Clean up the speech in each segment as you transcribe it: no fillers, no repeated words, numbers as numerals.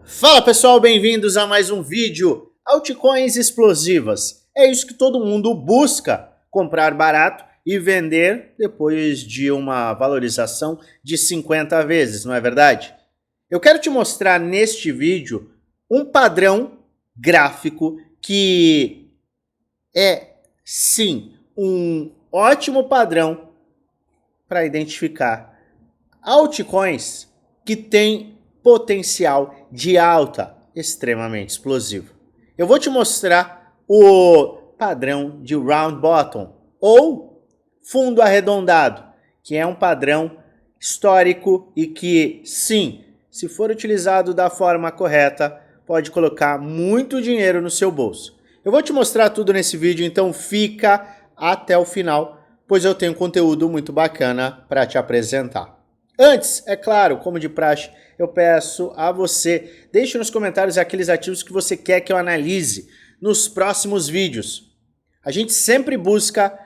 Fala pessoal, bem-vindos a mais um vídeo. Altcoins explosivas. É isso que todo mundo busca, comprar barato e vender depois de uma valorização de 50 vezes, não é verdade? Eu quero te mostrar neste vídeo um padrão gráfico que é, sim, um ótimo padrão para identificar altcoins que têm potencial de alta extremamente explosivo. Eu vou te mostrar o padrão de round bottom ou fundo arredondado, que é um padrão histórico e que, sim, se for utilizado da forma correta, pode colocar muito dinheiro no seu bolso. Eu vou te mostrar tudo nesse vídeo, então fica até o final, pois eu tenho conteúdo muito bacana para te apresentar. Antes, é claro, como de praxe, eu peço a você, deixe nos comentários aqueles ativos que você quer que eu analise nos próximos vídeos. A gente sempre busca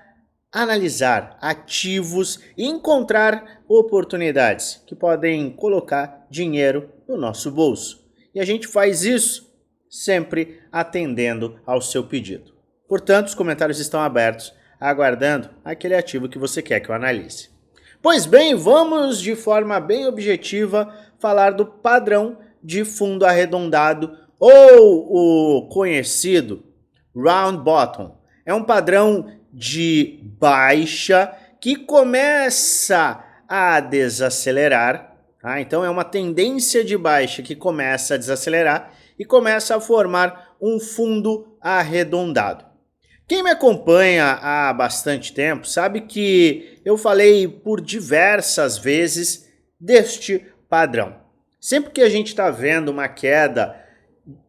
analisar ativos e encontrar oportunidades que podem colocar dinheiro no nosso bolso. E a gente faz isso sempre atendendo ao seu pedido. Portanto, os comentários estão abertos, aguardando aquele ativo que você quer que eu analise. Pois bem, vamos de forma bem objetiva falar do padrão de fundo arredondado ou o conhecido round bottom. É um padrão de baixa que começa a desacelerar, tá? Então é uma tendência de baixa que começa a desacelerar e começa a formar um fundo arredondado. Quem me acompanha há bastante tempo sabe que eu falei por diversas vezes deste padrão. Sempre que a gente está vendo uma queda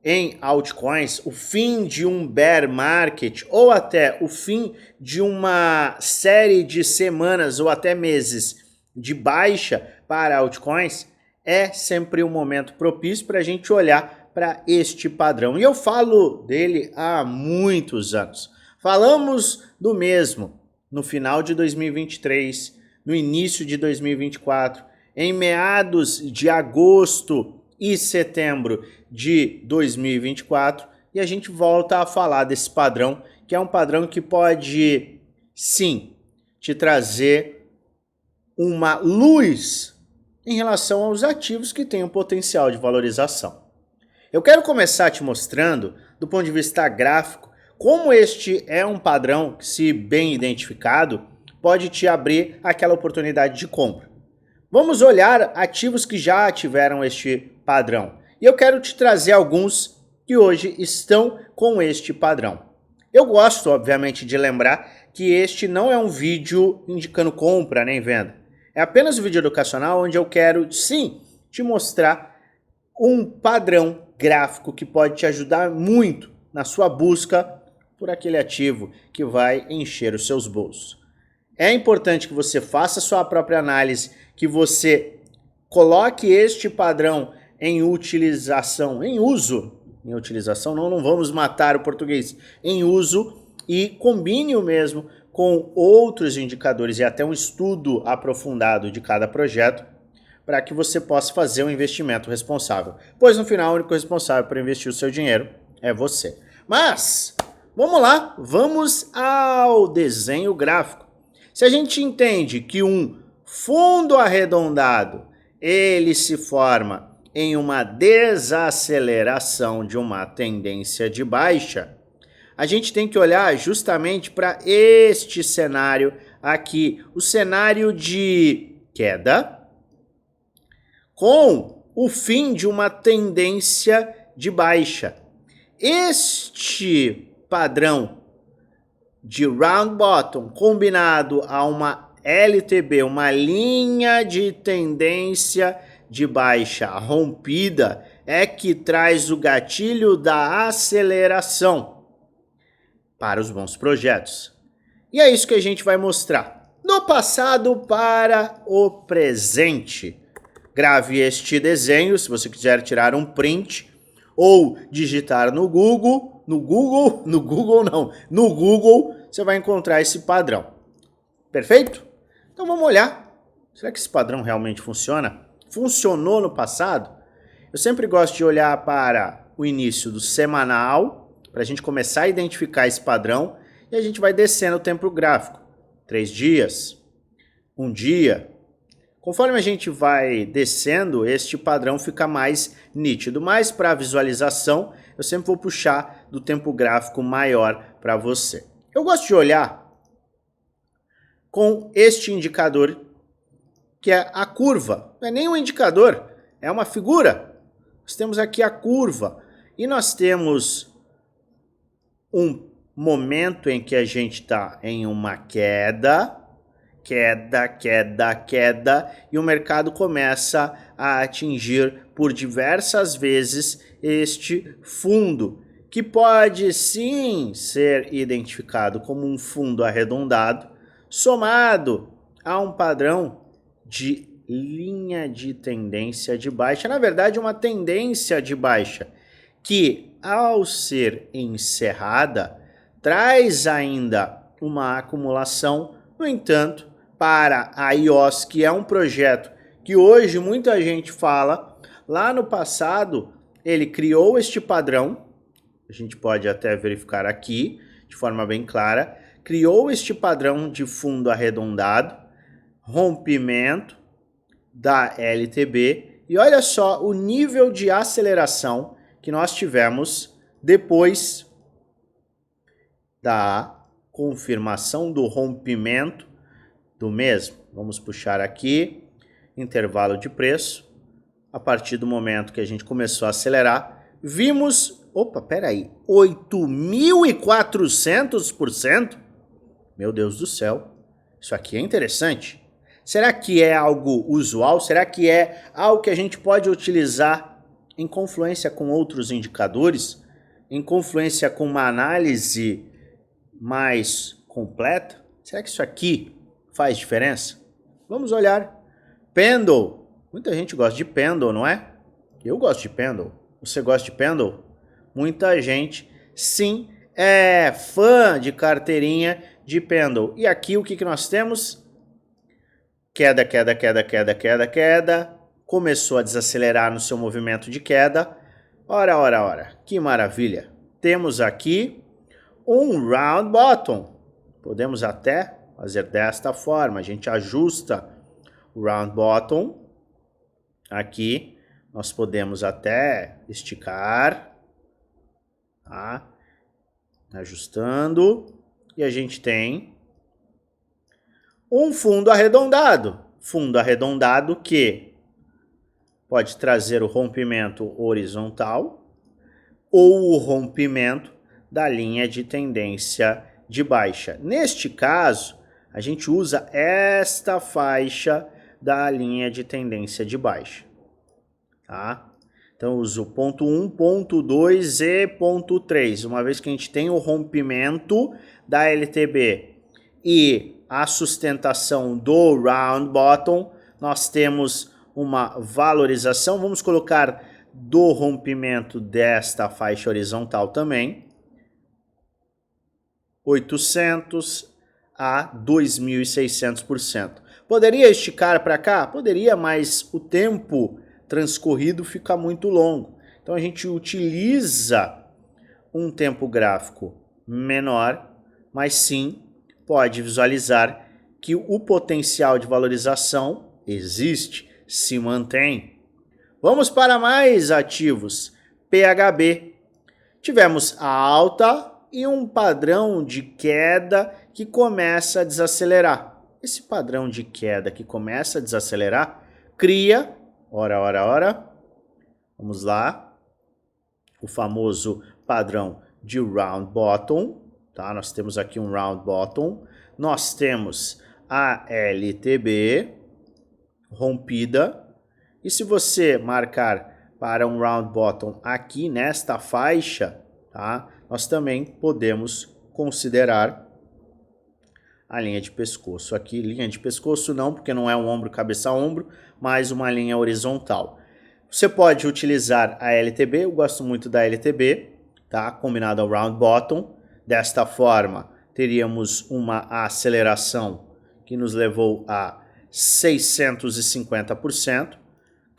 em altcoins, o fim de um bear market ou até o fim de uma série de semanas ou até meses de baixa para altcoins, é sempre um momento propício para a gente olhar para este padrão. E eu falo dele há muitos anos. Falamos do mesmo no final de 2023, no início de 2024, em meados de agosto e setembro de 2024, e a gente volta a falar desse padrão, que é um padrão que pode, sim, te trazer uma luz em relação aos ativos que têm um potencial de valorização. Eu quero começar te mostrando, do ponto de vista gráfico, como este é um padrão que, se bem identificado, pode te abrir aquela oportunidade de compra. Vamos olhar ativos que já tiveram este padrão. E eu quero te trazer alguns que hoje estão com este padrão. Eu gosto, obviamente, de lembrar que este não é um vídeo indicando compra nem venda. É apenas um vídeo educacional onde eu quero, sim, te mostrar um padrão gráfico que pode te ajudar muito na sua busca por aquele ativo que vai encher os seus bolsos. É importante que você faça a sua própria análise, que você coloque este padrão em utilização, em uso, em utilização não vamos matar o português, em uso, e combine o mesmo com outros indicadores e até um estudo aprofundado de cada projeto para que você possa fazer um investimento responsável. Pois no final o único responsável por investir o seu dinheiro é você. Mas vamos lá, vamos ao desenho gráfico. Se a gente entende que um fundo arredondado, ele se forma em uma desaceleração de uma tendência de baixa, a gente tem que olhar justamente para este cenário aqui, o cenário de queda com o fim de uma tendência de baixa. Este padrão de round bottom combinado a uma LTB, uma linha de tendência de baixa rompida, é que traz o gatilho da aceleração para os bons projetos. E é isso que a gente vai mostrar. Do passado para o presente. Grave este desenho, se você quiser tirar um print ou digitar no Google, no Google, você vai encontrar esse padrão. Perfeito? Então vamos olhar. Será que esse padrão realmente funciona? Funcionou no passado? Eu sempre gosto de olhar para o início do semanal, para a gente começar a identificar esse padrão, e a gente vai descendo o tempo gráfico. 3 dias, 1 dia. Conforme a gente vai descendo, este padrão fica mais nítido. Mas para visualização, eu sempre vou puxar do tempo gráfico maior para você. Eu gosto de olhar com este indicador, que é a curva. Não é nem um indicador, é uma figura. Nós temos aqui a curva e nós temos um momento em que a gente está em uma queda, e o mercado começa a atingir por diversas vezes este fundo, que pode sim ser identificado como um fundo arredondado, somado a um padrão de linha de tendência de baixa, na verdade uma tendência de baixa, que ao ser encerrada, traz ainda uma acumulação. No entanto, para a IOS, que é um projeto que hoje muita gente fala, lá no passado ele criou este padrão, a gente pode até verificar aqui de forma bem clara, criou este padrão de fundo arredondado, rompimento da LTB, e olha só o nível de aceleração que nós tivemos depois da confirmação do rompimento do mesmo. Vamos puxar aqui, intervalo de preço. A partir do momento que a gente começou a acelerar, vimos, opa, peraí, 8.400%? Meu Deus do céu, isso aqui é interessante. Será que é algo usual? Será que é algo que a gente pode utilizar em confluência com outros indicadores? Em confluência com uma análise mais completa? Será que isso aqui faz diferença? Vamos olhar. Pendle. Muita gente gosta de Pendle, não é? Eu gosto de Pendle. Você gosta de Pendle? Muita gente, sim, é fã de carteirinha de Pendle. E aqui o que nós temos? Queda. Começou a desacelerar no seu movimento de queda. Ora. Que maravilha. Temos aqui um round bottom. Podemos até fazer desta forma. A gente ajusta o round bottom. Aqui nós podemos até esticar. Tá? Ajustando. E a gente tem um fundo arredondado. Fundo arredondado que pode trazer o rompimento horizontal ou o rompimento da linha de tendência de baixa. Neste caso, a gente usa esta faixa da linha de tendência de baixa. Tá? Então, eu uso ponto 1, ponto 2 e ponto 3. Uma vez que a gente tem o rompimento da LTB e a sustentação do round bottom, nós temos uma valorização. Vamos colocar do rompimento desta faixa horizontal também. 800 a 2.600%. Poderia esticar para cá? Poderia, mas o tempo transcorrido fica muito longo. Então a gente utiliza um tempo gráfico menor, mas sim pode visualizar que o potencial de valorização existe, se mantém. Vamos para mais ativos. PHB. Tivemos a alta e um padrão de queda que começa a desacelerar. Esse padrão de queda que começa a desacelerar cria, ora, vamos lá, o famoso padrão de round bottom, tá? Nós temos aqui um round bottom, nós temos a LTB rompida, e se você marcar para um round bottom aqui nesta faixa, tá? Nós também podemos considerar a linha de pescoço. Aqui, linha de pescoço não, porque não é um ombro, cabeça a ombro, mas uma linha horizontal. Você pode utilizar a LTB, eu gosto muito da LTB, tá? Combinado ao round bottom. Desta forma, teríamos uma aceleração que nos levou a 650%.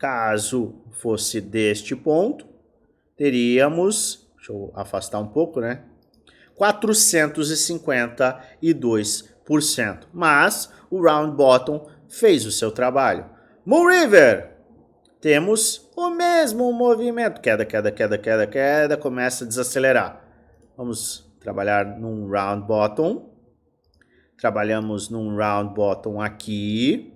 Caso fosse deste ponto, teríamos, deixa eu afastar um pouco, né? 452%. Mas o round bottom fez o seu trabalho. Moon River, temos o mesmo movimento. Queda, queda, queda, queda, queda, começa a desacelerar. Vamos trabalhar num round bottom. Trabalhamos num round bottom aqui.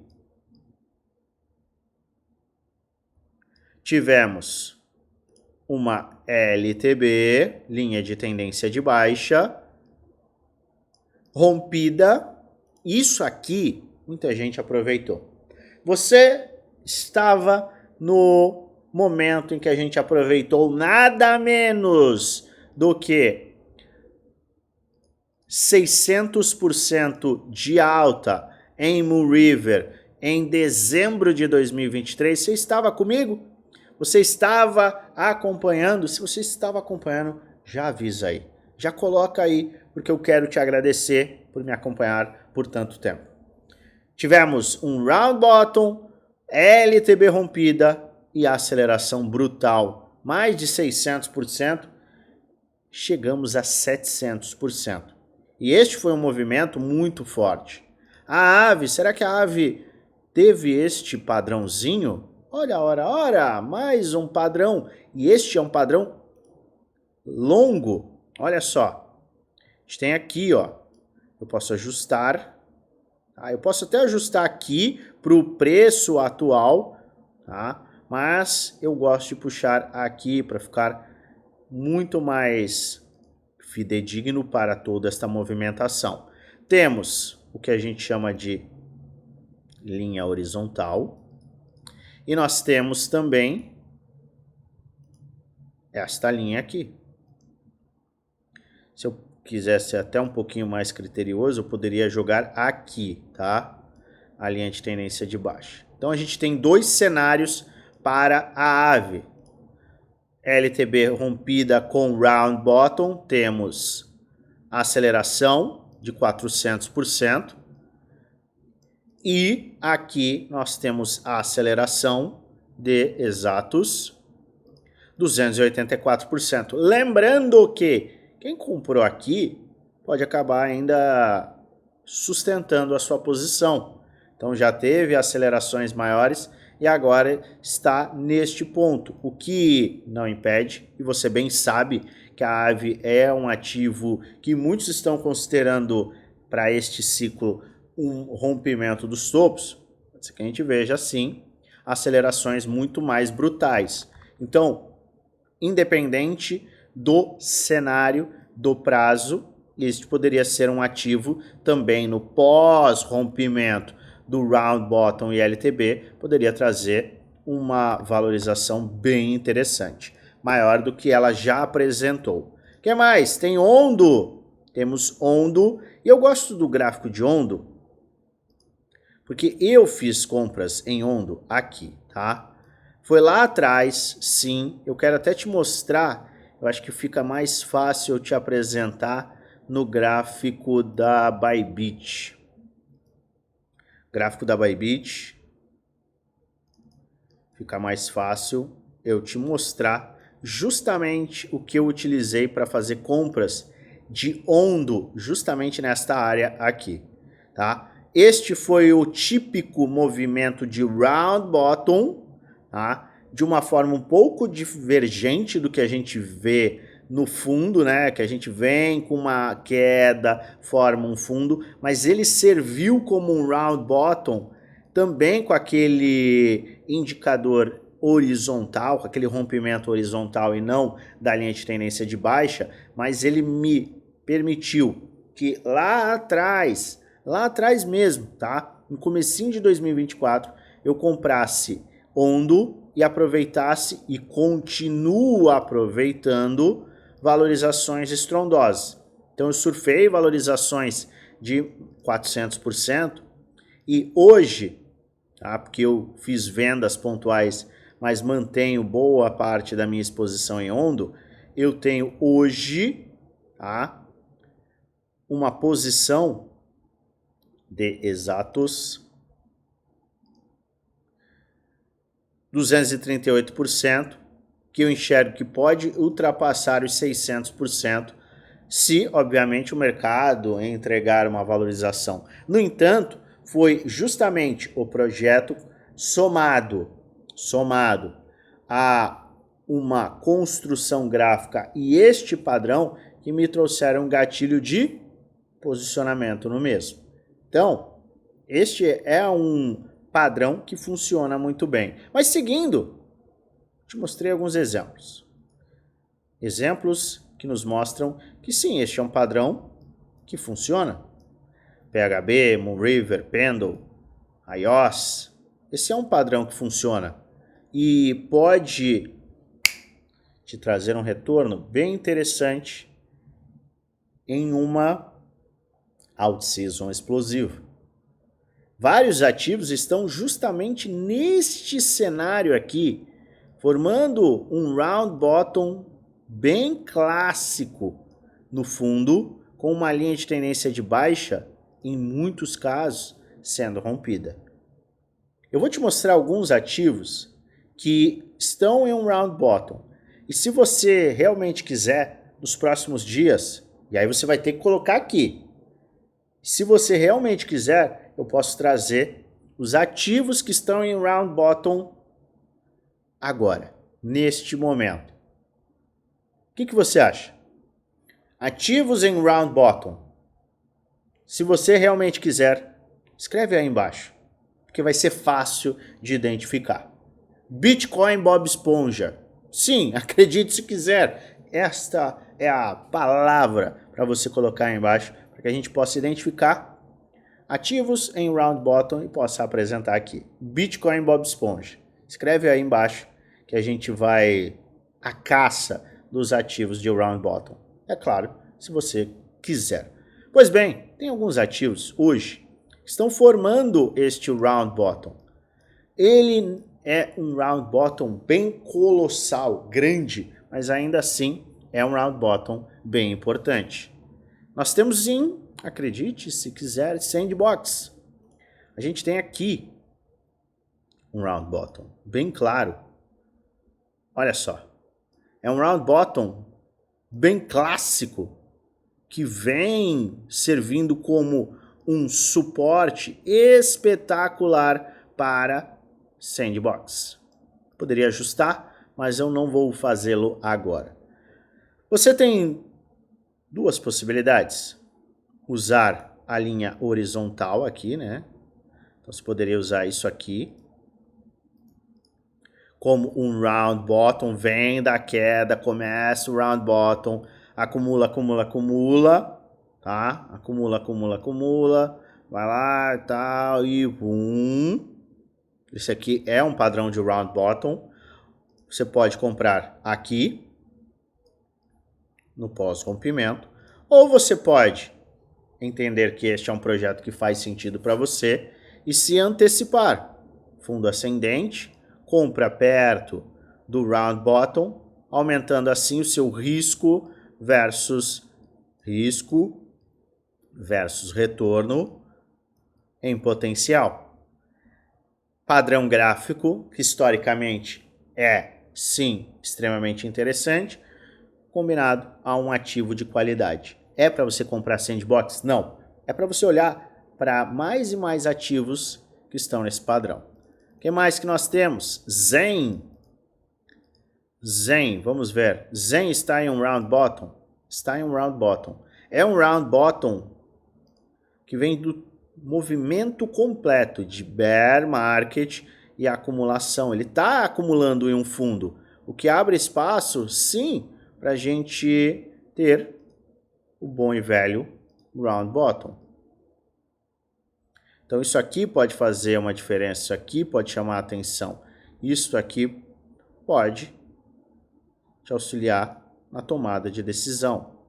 Tivemos uma LTB, linha de tendência de baixa, rompida. Isso aqui, muita gente aproveitou. Você estava no momento em que a gente aproveitou nada menos do que 600% de alta em Moon River em dezembro de 2023. Você estava comigo? Você estava acompanhando? Se você estava acompanhando, já avisa aí. Já coloca aí, porque eu quero te agradecer por me acompanhar por tanto tempo. Tivemos um round bottom, LTB rompida e aceleração brutal. Mais de 600%, chegamos a 700%. E este foi um movimento muito forte. A ave, será que a ave teve este padrãozinho? Olha, ora, mais um padrão. E este é um padrão longo. Olha só. A gente tem aqui, ó. Eu posso ajustar. Tá? Eu posso até ajustar aqui para o preço atual, tá? Mas eu gosto de puxar aqui para ficar muito mais fidedigno para toda esta movimentação. Temos o que a gente chama de linha horizontal. E nós temos também esta linha aqui. Se eu quisesse ser até um pouquinho mais criterioso, eu poderia jogar aqui, tá? A linha de tendência de baixa. Então a gente tem dois cenários para a ave. LTB rompida com round bottom, temos aceleração de 400%. E aqui nós temos a aceleração de exatos 284%. Lembrando que quem comprou aqui pode acabar ainda sustentando a sua posição. Então já teve acelerações maiores e agora está neste ponto. O que não impede, e você bem sabe que a ave é um ativo que muitos estão considerando para este ciclo um rompimento dos topos, pode ser que a gente veja assim acelerações muito mais brutais. Então, independente do cenário, do prazo, este poderia ser um ativo também no pós-rompimento do round bottom e LTB, poderia trazer uma valorização bem interessante, maior do que ela já apresentou. O que mais? Tem Ondo. Temos Ondo, e eu gosto do gráfico de Ondo, porque eu fiz compras em Ondo aqui, tá? Foi lá atrás, sim. Eu quero até te mostrar. Eu acho que fica mais fácil eu te apresentar no gráfico da Bybit. Gráfico da Bybit. Fica mais fácil eu te mostrar justamente o que eu utilizei para fazer compras de Ondo, justamente nesta área aqui, tá? Este foi o típico movimento de round bottom, tá? De uma forma um pouco divergente do que a gente vê no fundo, né? Que a gente vem com uma queda, forma um fundo, mas ele serviu como um round bottom também com aquele indicador horizontal, com aquele rompimento horizontal e não da linha de tendência de baixa, mas ele me permitiu que lá atrás mesmo, tá? No comecinho de 2024, eu comprasse Ondo e aproveitasse e continuo aproveitando valorizações estrondosas. Então eu surfei valorizações de 400% e hoje, tá? Porque eu fiz vendas pontuais, mas mantenho boa parte da minha exposição em Ondo, eu tenho hoje, tá? Uma posição de exatos 238%, que eu enxergo que pode ultrapassar os 600%, se, obviamente, o mercado entregar uma valorização. No entanto, foi justamente o projeto somado a uma construção gráfica e este padrão que me trouxeram um gatilho de posicionamento no mesmo. Então, este é um padrão que funciona muito bem. Mas seguindo, te mostrei alguns exemplos. Exemplos que nos mostram que sim, este é um padrão que funciona. PHB, Moonriver, Pendle, iOS. Esse é um padrão que funciona e pode te trazer um retorno bem interessante em uma out-season explosiva. Vários ativos estão justamente neste cenário aqui, formando um round bottom bem clássico no fundo, com uma linha de tendência de baixa, em muitos casos, sendo rompida. Eu vou te mostrar alguns ativos que estão em um round bottom. E se você realmente quiser, nos próximos dias, e aí você vai ter que colocar aqui. Se você realmente quiser, eu posso trazer os ativos que estão em round bottom agora, neste momento. O que você acha? Ativos em round bottom. Se você realmente quiser, escreve aí embaixo, porque vai ser fácil de identificar. Bitcoin Bob Esponja. Sim, acredite se quiser. Esta é a palavra para você colocar aí embaixo, para que a gente possa identificar ativos em round bottom e possa apresentar aqui. Bitcoin Bob Esponja. Escreve aí embaixo que a gente vai à caça dos ativos de round bottom. É claro, se você quiser. Pois bem, tem alguns ativos hoje que estão formando este round bottom. Ele é um round bottom bem colossal, grande, mas ainda assim é um round bottom bem importante. Nós temos acredite se quiser, Sandbox. A gente tem aqui um round bottom bem claro. Olha só, é um round bottom bem clássico que vem servindo como um suporte espetacular para Sandbox. Poderia ajustar, mas eu não vou fazê-lo agora. Você tem duas possibilidades. Usar a linha horizontal aqui, né? Então você poderia usar isso aqui como um round bottom, vem da queda, começa o round bottom, acumula, tá? Acumula, vai lá e tal, e pum. Esse aqui é um padrão de round bottom. Você pode comprar aqui, no pós-rompimento, ou você pode entender que este é um projeto que faz sentido para você e se antecipar. Fundo ascendente, compra perto do round bottom, aumentando assim o seu risco versus retorno em potencial. Padrão gráfico, que historicamente é, sim, extremamente interessante, combinado a um ativo de qualidade. É para você comprar Sandbox? Não. É para você olhar para mais e mais ativos que estão nesse padrão. O que mais que nós temos? Zen, vamos ver. Zen está em um round bottom? Está em um round bottom. É um round bottom que vem do movimento completo de bear market e acumulação. Ele está acumulando em um fundo, o que abre espaço, sim, para a gente ter o bom e velho round bottom. Então isso aqui pode fazer uma diferença, isso aqui pode chamar a atenção, isso aqui pode te auxiliar na tomada de decisão.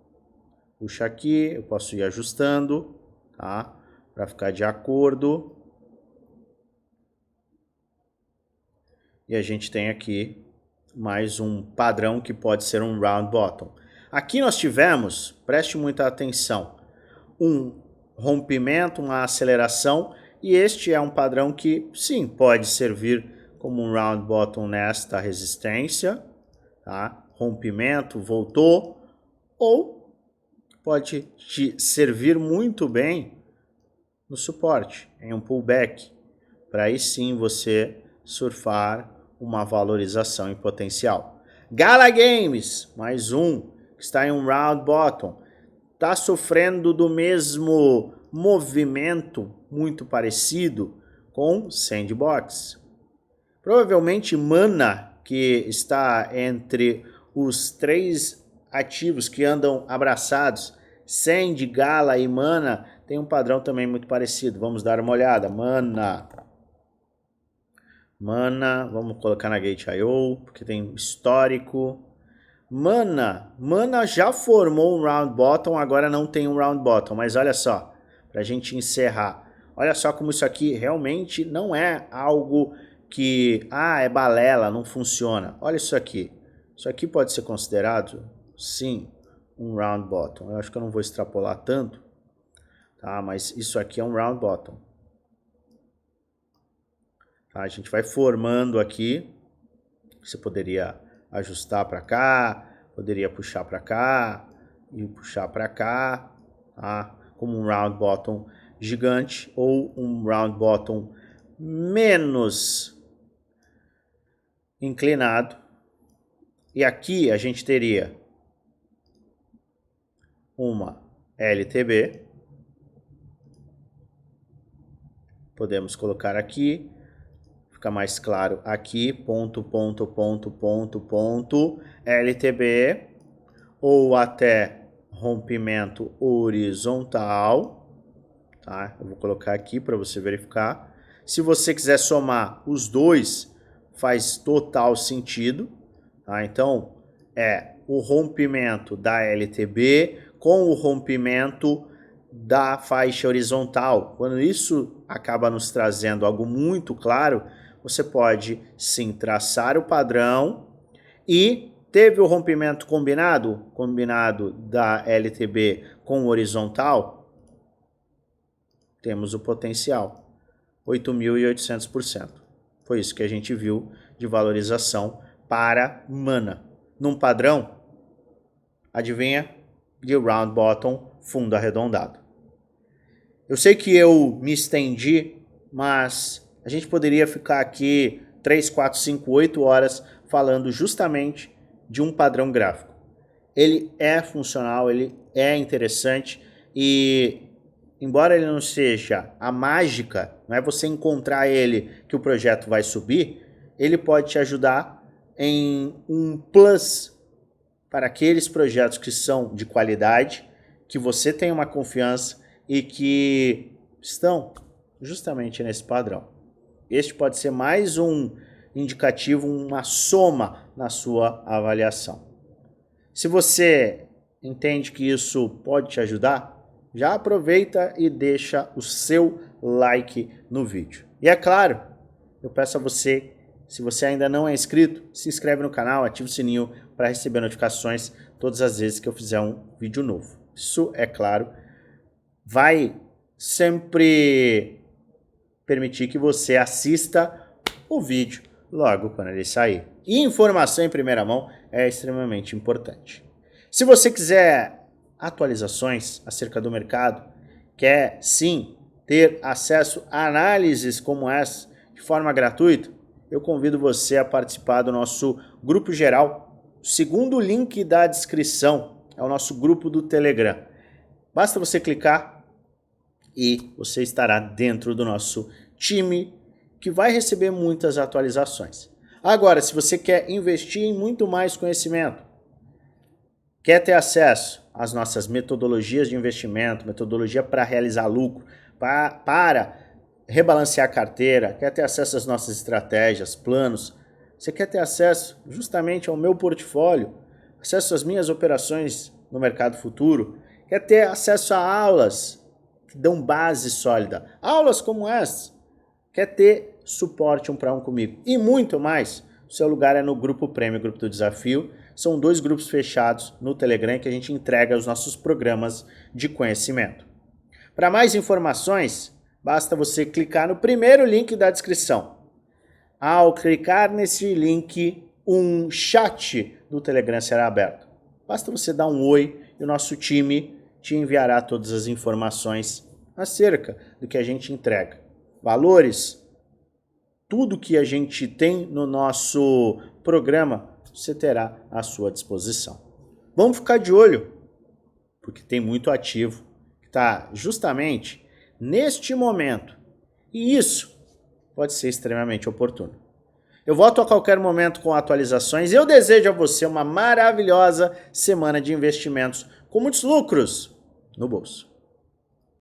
Puxa aqui, eu posso ir ajustando, tá? Para ficar de acordo. E a gente tem aqui mais um padrão que pode ser um round bottom. Aqui nós tivemos, preste muita atenção, um rompimento, uma aceleração, e este é um padrão que sim, pode servir como um round bottom nesta resistência, tá? Rompimento, voltou, ou pode te servir muito bem no suporte, em um pullback, para aí sim você surfar uma valorização em potencial. Gala Games, mais um, que está em um round bottom, está sofrendo do mesmo movimento muito parecido com Sandbox. Provavelmente Mana, que está entre os 3 ativos que andam abraçados, Sand, Gala e Mana, tem um padrão também muito parecido. Vamos dar uma olhada. Mana, vamos colocar na Gate.io, porque tem histórico. Mana já formou um round bottom, agora não tem um round bottom, mas olha só, para a gente encerrar, olha só como isso aqui realmente não é algo que, é balela, não funciona. Olha isso aqui pode ser considerado, sim, um round bottom. Eu acho que eu não vou extrapolar tanto, tá? Mas isso aqui é um round bottom. Tá? A gente vai formando aqui, você poderia ajustar para cá, poderia puxar para cá e puxar para cá, tá? Como um round bottom gigante ou um round bottom menos inclinado. E aqui a gente teria uma LTB, podemos colocar aqui, fica mais claro aqui, ponto, LTB, ou até rompimento horizontal, tá? Eu vou colocar aqui para você verificar. Se você quiser somar os dois, faz total sentido, tá? Então, o rompimento da LTB com o rompimento da faixa horizontal. Quando isso acaba nos trazendo algo muito claro, você pode sim traçar o padrão e teve o rompimento combinado da LTB com o horizontal, temos o potencial, 8.800%. Foi isso que a gente viu de valorização para Mana. Num padrão, adivinha? De round bottom, fundo arredondado. Eu sei que eu me estendi, mas a gente poderia ficar aqui 3, 4, 5, 8 horas falando justamente de um padrão gráfico. Ele é funcional, ele é interessante e, embora ele não seja a mágica, não é você encontrar ele que o projeto vai subir, ele pode te ajudar em um plus para aqueles projetos que são de qualidade, que você tem uma confiança e que estão justamente nesse padrão. Este pode ser mais um indicativo, uma soma na sua avaliação. Se você entende que isso pode te ajudar, já aproveita e deixa o seu like no vídeo. E é claro, eu peço a você, se você ainda não é inscrito, se inscreve no canal, ativa o sininho para receber notificações todas as vezes que eu fizer um vídeo novo. Isso, é claro, vai sempre permitir que você assista o vídeo logo quando ele sair. E informação em primeira mão é extremamente importante. Se você quiser atualizações acerca do mercado, quer sim ter acesso a análises como essa de forma gratuita, eu convido você a participar do nosso grupo geral. O segundo link da descrição é o nosso grupo do Telegram. Basta você clicar e você estará dentro do nosso time que vai receber muitas atualizações. Agora, se você quer investir em muito mais conhecimento, quer ter acesso às nossas metodologias de investimento, metodologia para realizar lucro, para rebalancear a carteira, quer ter acesso às nossas estratégias, planos, você quer ter acesso justamente ao meu portfólio, acesso às minhas operações no mercado futuro, quer ter acesso a aulas que dão base sólida, aulas como essa, quer ter suporte 1 para 1 comigo e muito mais, o seu lugar é no Grupo Prêmio, Grupo do Desafio. São 2 grupos fechados no Telegram que a gente entrega os nossos programas de conhecimento. Para mais informações, basta você clicar no primeiro link da descrição. Ao clicar nesse link, um chat do Telegram será aberto. Basta você dar um oi e o nosso time te enviará todas as informações acerca do que a gente entrega. Valores, tudo que a gente tem no nosso programa, você terá à sua disposição. Vamos ficar de olho, porque tem muito ativo que está justamente neste momento. E isso pode ser extremamente oportuno. Eu volto a qualquer momento com atualizações e eu desejo a você uma maravilhosa semana de investimentos com muitos lucros no bolso.